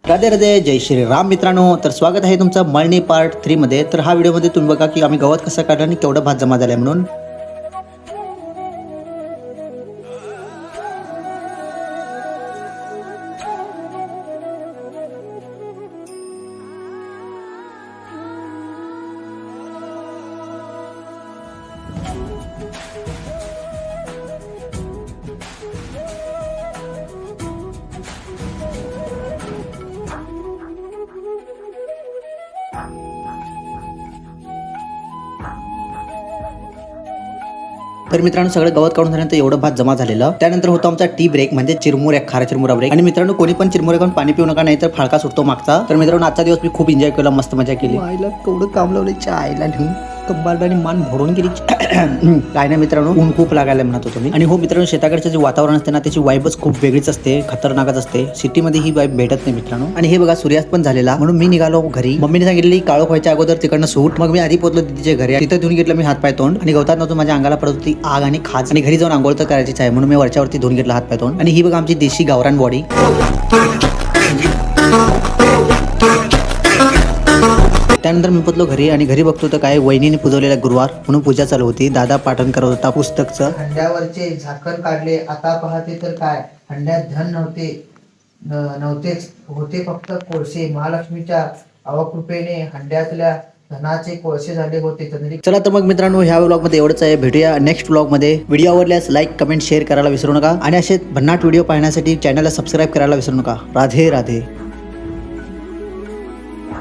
राधे राधे, जय श्री राम मित्रांनो. तर स्वागत आहे तुमचं मळणी पार्ट 3 मध्ये. तर हा व्हिडिओमध्ये तुम्ही बघा की आम्ही गवत कसं काढलं आणि केवढं भात जमा झालाय म्हणून. तर मित्रांनो सगळं गवत काढून झाल्यानंतर एवढं भात जमा झालेलं. त्यानंतर होतो आमचा टी ब्रेक म्हणजे चिरमुऱ्या, खारा चिरमुरा ब्रेक. आणि मित्रांनो कोणी पण चिरमुऱ्या खाऊन पाणी पिऊ नका, नाही तर फाळका सुटतो मागचा. तर मित्रांनो आजचा दिवस मी खूप एन्जॉय केला, मस्त मजा केली. आईला केवढं काम लावलं आईला घेऊन कंबारडाने मान भरून गेली. काय नाही मित्रांनो, ऊन खूप लागायला म्हणत होतो मी. आणि हो मित्रांनो, शेताकडचं जे वातावरण असते ना त्याची वाईबच खूप वेगळीच असते, खतरनाकच असते. सिटीमध्ये ही वाईब भेटत नाही मित्रांनो. आणि हे बघा सूर्यास्त पण झालेला, म्हणून मी निघालो घरी. मम्मीने सांगितली काळोख व्हायच्या अगोदर तिकडनं सूट. मग मी आधी पोहोचलो तिच्या घरी. तिथे धुवून घेतलं मी हातपाय तोंड. आणि गवतात नव्हतं, माझ्या अंगाला पडत होती आग आणि खाज. आणि घरी जाऊन आंघोळ तर करायचीच आहे, म्हणून मी वरच्यावरती धुवून घेतला हातपाय तोंड. आणि ही बघा आमची देशी गावरान बॉडी. त्यानंतर मी पोचलो घरी. आणि घरी बघतो तर काय वहिनीने पुजवलेला गुरुवार म्हणून पूजा चालू होती. दादा पाठण करत होता पुस्तकचं. हंड्यावरचे झाकण काढले, आता पाहते तर काय हंड्यात धन नव्हतेच, होते फक्त कोळसे. महालक्ष्मीच्या अवकृपेने हंड्यातल्या धनाचे कोळसे झाले होते. चला तर मग मित्रांनो, ह्या व्लॉग मध्ये एवढंच आहे. भेटूया नेक्स्ट व्लॉग मध्ये. व्हिडिओ आवडल्यास लाईक, कमेंट, शेअर करायला विसरू नका. आणि असे भन्नाट व्हिडिओ पाहण्यासाठी चॅनलला सबस्क्राईब करायला विसरू नका. राधे राधे.